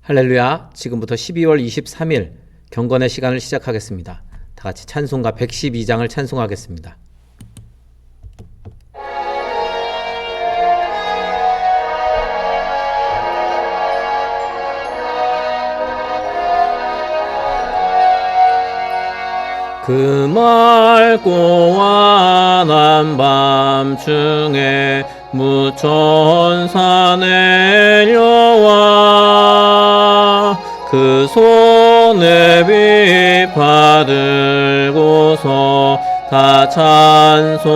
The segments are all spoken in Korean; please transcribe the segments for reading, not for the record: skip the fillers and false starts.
할렐루야. 지금부터 12월 23일 경건의 시간을 시작하겠습니다. 다 같이 찬송가 112장을 찬송하겠습니다. 그 맑고 환한 밤중에 무천사 내려와 그 손에 빛 받들고서 다 찬송하기를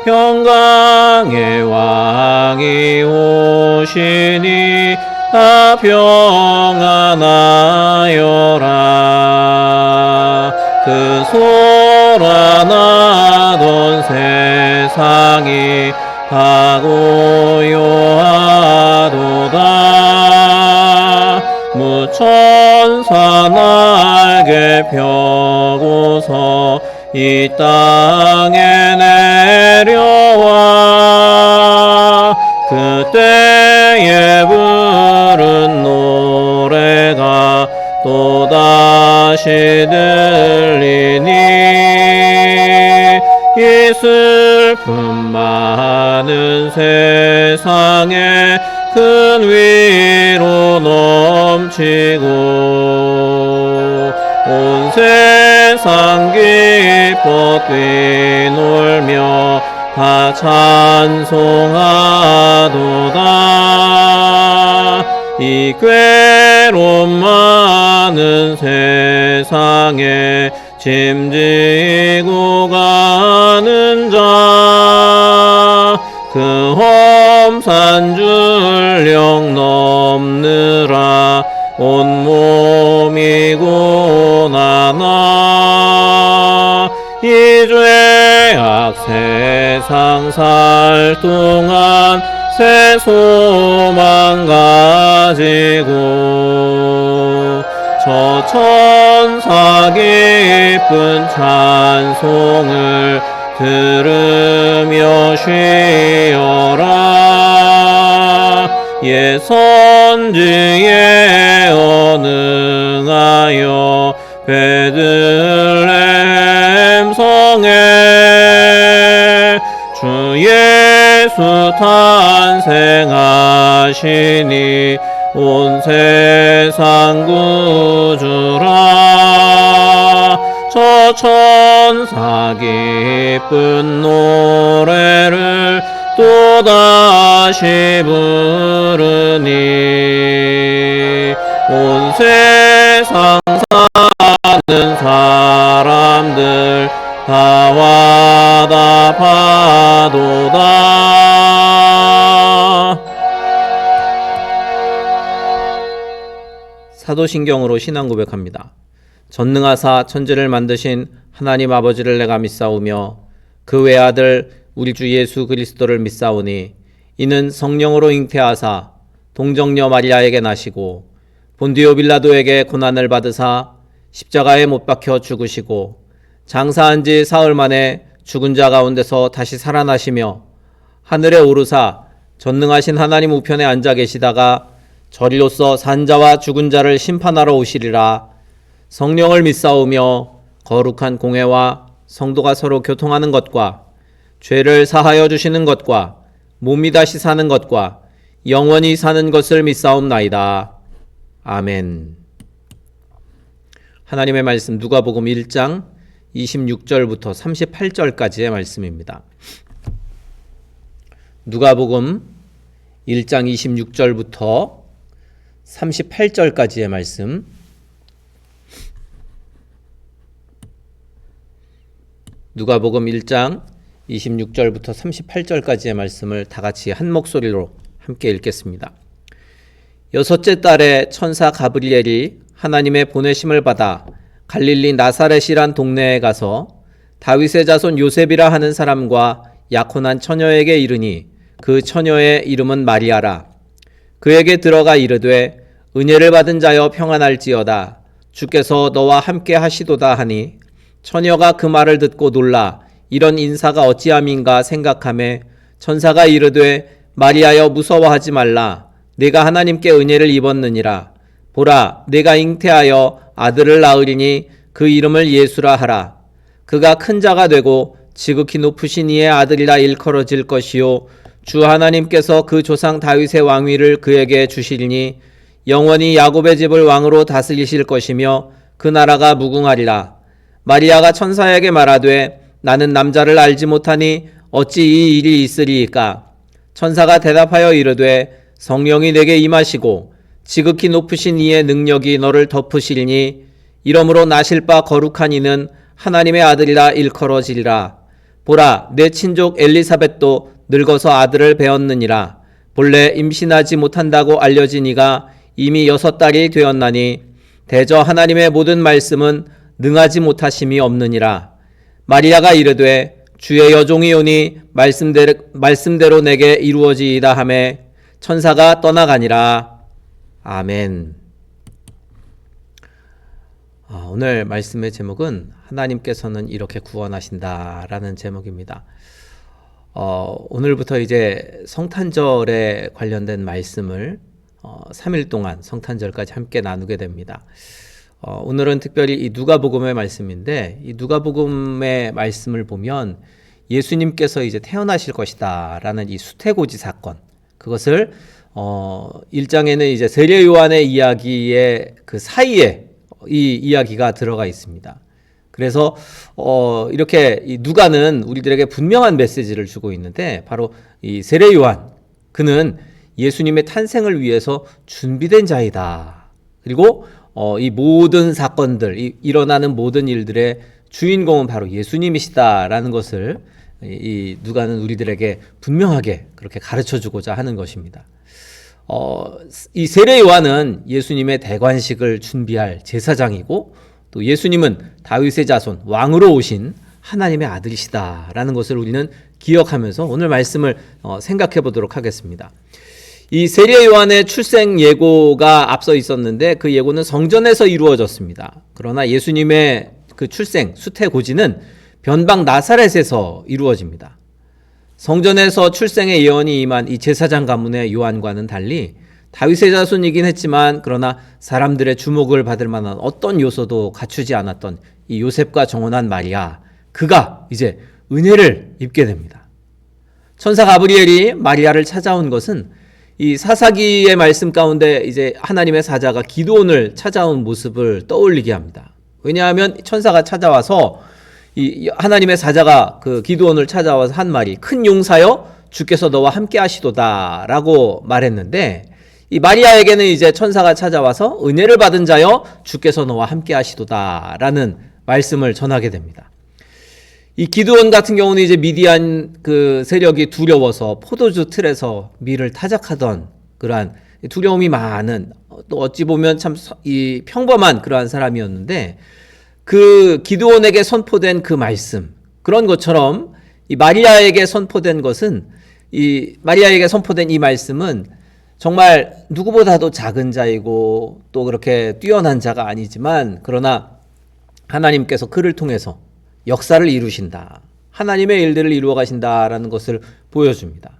평강의 왕이 오시니 다 평안하여라. 그 소란하던 세상이 다 고요하도다. 무천사 날개 펴고서 이 땅에 내려와 그때에 부른 노래가 또다시 들리니 이 슬픔 많은 세상에 큰 위로 넘치고 온 세상 기뻐 뛰놀며 다 찬송하도다. 이 괴로움 많은 세상에 짐지고 가는 자 그 험산 줄령 넘느라 온몸이 고난아 이 죄악 세상 살 동안 새 소망 가지고 저 천사 기쁜 찬송을 들으며 쉬어라. 예 선지에 언능하여 베들레헴 성에 주 예수 탄생하시니 온 세상 구주라. 저 천사 기쁜 노래를 또다시 부르니 온 세상 사는 사람들 다 와답하도다. 사도신경으로 신앙 고백합니다. 전능하사 천지를 만드신 하나님 아버지를 내가 믿사오며 그 외아들 우리 주 예수 그리스도를 믿사오니 이는 성령으로 잉태하사 동정녀 마리아에게 나시고 본디오 빌라도에게 고난을 받으사 십자가에 못 박혀 죽으시고 장사한 지 사흘 만에 죽은 자 가운데서 다시 살아나시며 하늘에 오르사 전능하신 하나님 우편에 앉아 계시다가 저리로서 산 자와 죽은 자를 심판하러 오시리라. 성령을 믿사오며 거룩한 공회와 성도가 서로 교통하는 것과 죄를 사하여 주시는 것과 몸이 다시 사는 것과 영원히 사는 것을 믿사옵나이다. 아멘. 하나님의 말씀 누가복음 1장 26절부터 38절까지의 말씀입니다. 누가복음 1장 26절부터 38절까지의 말씀. 누가복음 1장 26절부터 38절까지의 말씀을 다 같이 한 목소리로 함께 읽겠습니다. 여섯째 달에 천사 가브리엘이 하나님의 보내심을 받아 갈릴리 나사렛이란 동네에 가서 다윗의 자손 요셉이라 하는 사람과 약혼한 처녀에게 이르니 그 처녀의 이름은 마리아라. 그에게 들어가 이르되 은혜를 받은 자여 평안할지어다. 주께서 너와 함께 하시도다 하니 처녀가 그 말을 듣고 놀라 이런 인사가 어찌함인가 생각하매 천사가 이르되 마리아여 무서워하지 말라. 내가 하나님께 은혜를 입었느니라. 보라, 내가 잉태하여 아들을 낳으리니 그 이름을 예수라 하라. 그가 큰 자가 되고 지극히 높으신 이의 아들이라 일컬어질 것이요 주 하나님께서 그 조상 다윗의 왕위를 그에게 주시리니 영원히 야곱의 집을 왕으로 다스리실 것이며 그 나라가 무궁하리라. 마리아가 천사에게 말하되 나는 남자를 알지 못하니 어찌 이 일이 있으리이까. 천사가 대답하여 이르되 성령이 내게 임하시고 지극히 높으신 이의 능력이 너를 덮으시리니 이러므로 나실 바 거룩한 이는 하나님의 아들이라 일컬어지리라. 보라, 내 친족 엘리사벳도 늙어서 아들을 배었느니라. 본래 임신하지 못한다고 알려진 이가 이미 6달이 되었나니 대저 하나님의 모든 말씀은 능하지 못하심이 없느니라. 마리아가 이르되 주의 여종이 오니 말씀대로 내게 이루어지이다 하매 천사가 떠나가니라. 아멘. 오늘 말씀의 제목은 하나님께서는 이렇게 구원하신다라는 제목입니다. 오늘부터 이제 성탄절에 관련된 말씀을 3일 동안 성탄절까지 함께 나누게 됩니다. 오늘은 특별히 이 누가복음의 말씀인데 이 누가복음의 말씀을 보면 예수님께서 이제 태어나실 것이다라는 이 수태고지 사건, 그것을 1장에는 이제 세례 요한의 이야기의 그 사이에 이 이야기가 들어가 있습니다. 그래서 이렇게 이 누가는 우리들에게 분명한 메시지를 주고 있는데 바로 이 세례 요한, 그는 예수님의 탄생을 위해서 준비된 자이다. 그리고 이 모든 사건들, 일어나는 모든 일들의 주인공은 바로 예수님이시다라는 것을 이 누가는 우리들에게 분명하게 그렇게 가르쳐주고자 하는 것입니다. 이 세례 요한은 예수님의 대관식을 준비할 제사장이고 또 예수님은 다윗의 자손 왕으로 오신 하나님의 아들이시다라는 것을 우리는 기억하면서 오늘 말씀을 생각해 보도록 하겠습니다. 이 세례 요한의 출생 예고가 앞서 있었는데 그 예고는 성전에서 이루어졌습니다. 그러나 예수님의 그 출생 수태고지는 변방 나사렛에서 이루어집니다. 성전에서 출생의 예언이 임한 이 제사장 가문의 요한과는 달리 다윗의 자손이긴 했지만 그러나 사람들의 주목을 받을 만한 어떤 요소도 갖추지 않았던 이 요셉과 정혼한 마리아, 그가 이제 은혜를 입게 됩니다. 천사 가브리엘이 마리아를 찾아온 것은 이 사사기의 말씀 가운데 이제 하나님의 사자가 기드온을 찾아온 모습을 떠올리게 합니다. 왜냐하면 천사가 찾아와서 이 하나님의 사자가 그 기드온을 찾아와서 한 말이 큰 용사여 주께서 너와 함께 하시도다 라고 말했는데 이 마리아에게는 이제 천사가 찾아와서 은혜를 받은 자여 주께서 너와 함께 하시도다 라는 말씀을 전하게 됩니다. 이 기드온 같은 경우는 이제 미디안 그 세력이 두려워서 포도주 틀에서 밀을 타작하던 그러한 두려움이 많은, 또 어찌 보면 참 이 평범한 그러한 사람이었는데 그 기드온에게 선포된 그 말씀, 그런 것처럼 이 마리아에게 선포된 것은 마리아에게 선포된 이 말씀은 정말 누구보다도 작은 자이고 또 그렇게 뛰어난 자가 아니지만 그러나 하나님께서 그를 통해서 역사를 이루신다, 하나님의 일들을 이루어 가신다라는 것을 보여줍니다.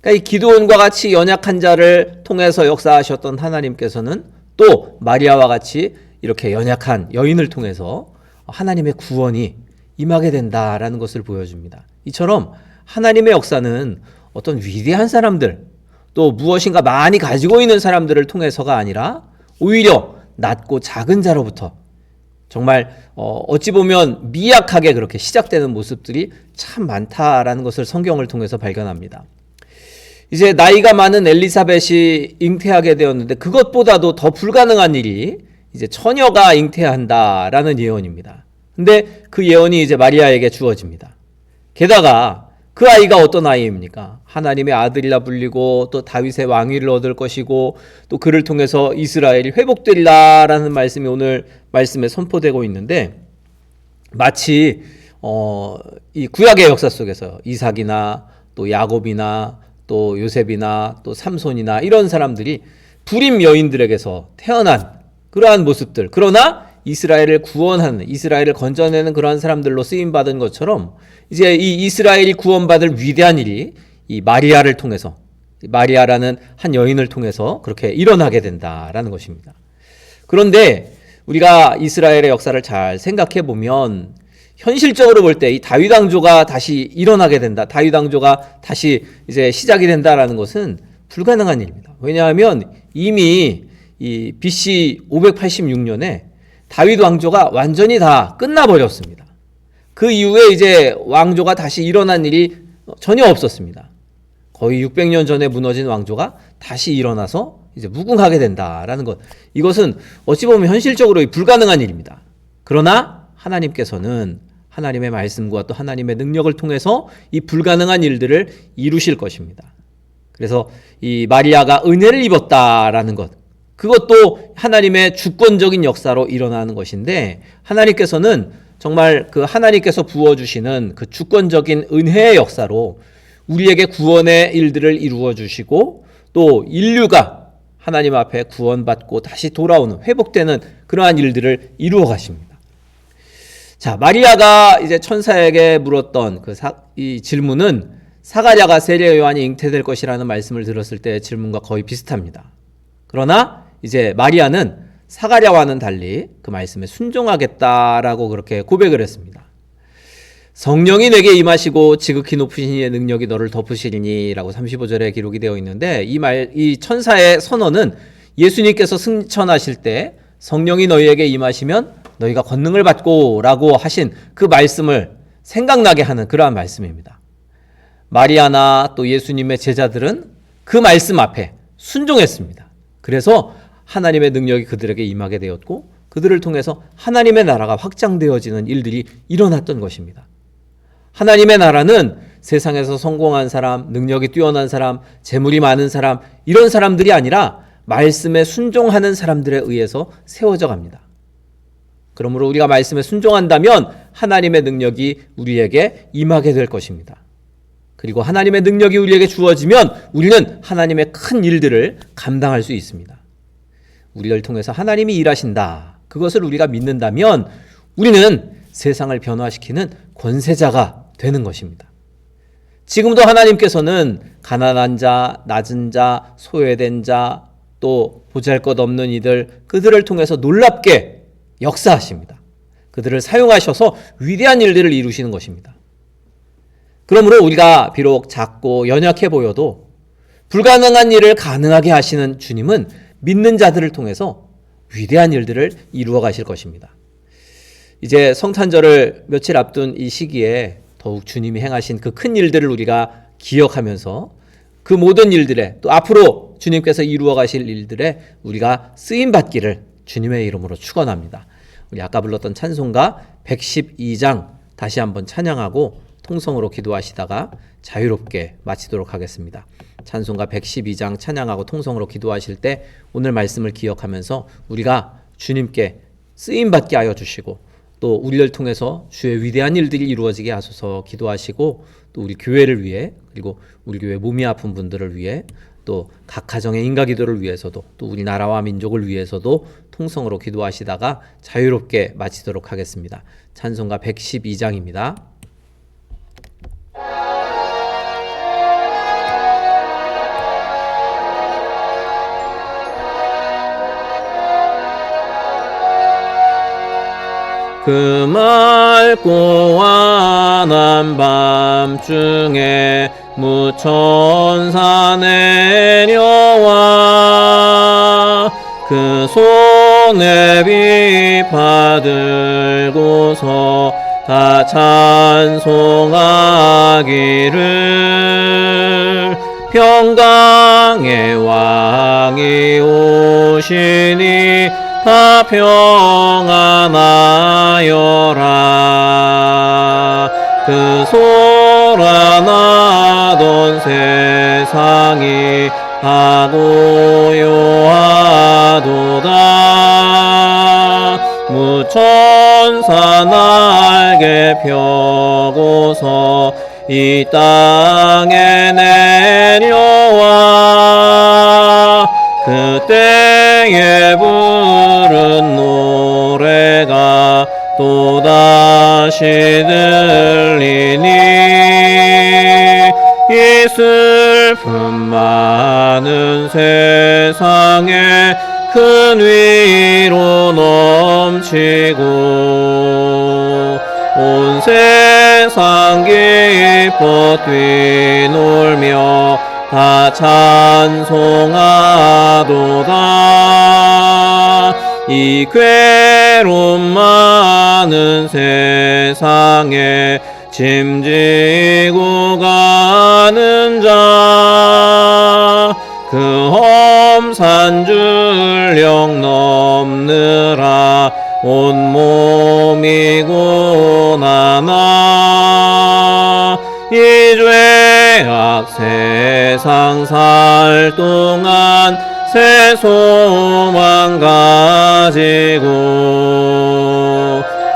그러니까 이 기드온과 같이 연약한 자를 통해서 역사하셨던 하나님께서는 또 마리아와 같이 이렇게 연약한 여인을 통해서 하나님의 구원이 임하게 된다라는 것을 보여줍니다. 이처럼 하나님의 역사는 어떤 위대한 사람들, 또 무엇인가 많이 가지고 있는 사람들을 통해서가 아니라 오히려 낮고 작은 자로부터 정말 어찌 보면 미약하게 그렇게 시작되는 모습들이 참 많다라는 것을 성경을 통해서 발견합니다. 이제 나이가 많은 엘리사벳이 잉태하게 되었는데 그것보다도 더 불가능한 일이 이제 처녀가 잉태한다라는 예언입니다. 근데 그 예언이 이제 마리아에게 주어집니다. 게다가 그 아이가 어떤 아이입니까? 하나님의 아들이라 불리고 또 다윗의 왕위를 얻을 것이고 또 그를 통해서 이스라엘이 회복되리라라는 말씀이 오늘 말씀에 선포되고 있는데 마치 이 구약의 역사 속에서 이삭이나 또 야곱이나 또 요셉이나 또 삼손이나 이런 사람들이 불임 여인들에게서 태어난 그러한 모습들, 그러나 이스라엘을 구원하는, 이스라엘을 건져내는 그러한 사람들로 쓰임받은 것처럼 이제 이 이스라엘이 구원받을 위대한 일이 이 마리아를 통해서 마리아라는 한 여인을 통해서 그렇게 일어나게 된다라는 것입니다. 그런데 우리가 이스라엘의 역사를 잘 생각해 보면 현실적으로 볼 때 이 다윗 왕조가 다시 일어나게 된다, 다윗 왕조가 다시 이제 시작이 된다라는 것은 불가능한 일입니다. 왜냐하면 이미 이 BC 586년에 다윗 왕조가 완전히 다 끝나버렸습니다. 그 이후에 이제 왕조가 다시 일어난 일이 전혀 없었습니다. 거의 600년 전에 무너진 왕조가 다시 일어나서 이제 무궁하게 된다라는 것. 이것은 어찌 보면 현실적으로 불가능한 일입니다. 그러나 하나님께서는 하나님의 말씀과 또 하나님의 능력을 통해서 이 불가능한 일들을 이루실 것입니다. 그래서 이 마리아가 은혜를 입었다라는 것, 그것도 하나님의 주권적인 역사로 일어나는 것인데, 하나님께서는 정말 그 하나님께서 부어주시는 그 주권적인 은혜의 역사로 우리에게 구원의 일들을 이루어 주시고, 또 인류가 하나님 앞에 구원받고 다시 돌아오는, 회복되는 그러한 일들을 이루어 가십니다. 자, 마리아가 이제 천사에게 물었던 이 질문은 사가랴가 세례 요한이 잉태될 것이라는 말씀을 들었을 때의 질문과 거의 비슷합니다. 그러나 이제 마리아는 사가랴와는 달리 그 말씀에 순종하겠다라고 그렇게 고백을 했습니다. 성령이 내게 임하시고 지극히 높으신 이의 능력이 너를 덮으시리니 라고 35절에 기록이 되어 있는데, 이 천사의 선언은 예수님께서 승천하실 때 성령이 너희에게 임하시면 너희가 권능을 받고 라고 하신 그 말씀을 생각나게 하는 그러한 말씀입니다. 마리아나 또 예수님의 제자들은 그 말씀 앞에 순종했습니다. 그래서 하나님의 능력이 그들에게 임하게 되었고, 그들을 통해서 하나님의 나라가 확장되어지는 일들이 일어났던 것입니다. 하나님의 나라는 세상에서 성공한 사람, 능력이 뛰어난 사람, 재물이 많은 사람, 이런 사람들이 아니라 말씀에 순종하는 사람들에 의해서 세워져 갑니다. 그러므로 우리가 말씀에 순종한다면 하나님의 능력이 우리에게 임하게 될 것입니다. 그리고 하나님의 능력이 우리에게 주어지면 우리는 하나님의 큰 일들을 감당할 수 있습니다. 우리를 통해서 하나님이 일하신다, 그것을 우리가 믿는다면 우리는 세상을 변화시키는 권세자가 되는 것입니다. 지금도 하나님께서는 가난한 자, 낮은 자, 소외된 자, 또 보잘것없는 이들, 그들을 통해서 놀랍게 역사하십니다. 그들을 사용하셔서 위대한 일들을 이루시는 것입니다. 그러므로 우리가 비록 작고 연약해 보여도 불가능한 일을 가능하게 하시는 주님은 믿는 자들을 통해서 위대한 일들을 이루어 가실 것입니다. 이제 성탄절을 며칠 앞둔 이 시기에 더욱 주님이 행하신 그 큰 일들을 우리가 기억하면서 그 모든 일들에, 또 앞으로 주님께서 이루어 가실 일들에 우리가 쓰임받기를 주님의 이름으로 축원합니다. 우리 아까 불렀던 찬송가 112장 다시 한번 찬양하고 통성으로 기도하시다가 자유롭게 마치도록 하겠습니다. 찬송가 112장 찬양하고 통성으로 기도하실 때 오늘 말씀을 기억하면서 우리가 주님께 쓰임받게 하여 주시고, 또 우리를 통해서 주의 위대한 일들이 이루어지게 하소서 기도하시고, 또 우리 교회를 위해, 그리고 우리 교회 몸이 아픈 분들을 위해, 또 각 가정의 인가기도를 위해서도, 또 우리 나라와 민족을 위해서도 통성으로 기도하시다가 자유롭게 마치도록 하겠습니다. 찬송가 112장입니다. 그 맑고 환한 밤중에 무천사 내려와 그 손에 빛 받들고서 다 찬송하기를 평강의 왕이 오시니 다 평안하여라. 그 소란하던 세상이 다 고요하도다. 무천사 날개 펴고서 이 땅에 내려와 그때에 부른 노래가 또다시 들리니 이 슬픈 말 많은 세상에 큰 위로 넘치고 온 세상 기뻐 뛰놀며 다 찬송하도다. 이 괴로움 많은 세상에 짐지고 가는 자, 그 험산 줄령 넘느라 온몸이 고난아. 이 죄악 세상 살 동안 새 소망 가지고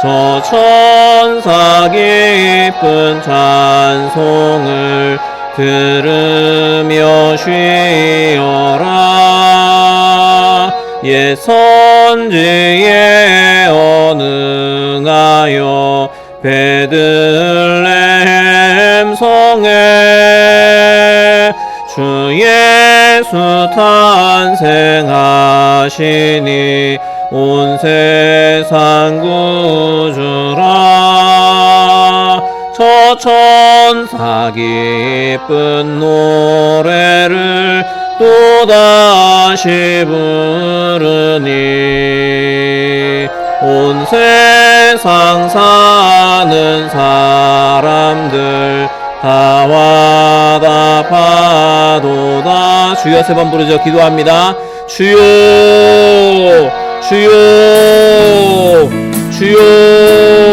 저 천사 기쁜 찬송을 들으며 쉬어라. 옛 선지에 언응하여 베들레헴 성에 주 예수 탄생하시니 온 세상 구주라. 저 천사 기쁜 노래를 또다시 부르니 온 세상 사는 사람들 다 와답하도다. 주여 세 번 부르죠. 기도합니다. 주여 주여 주여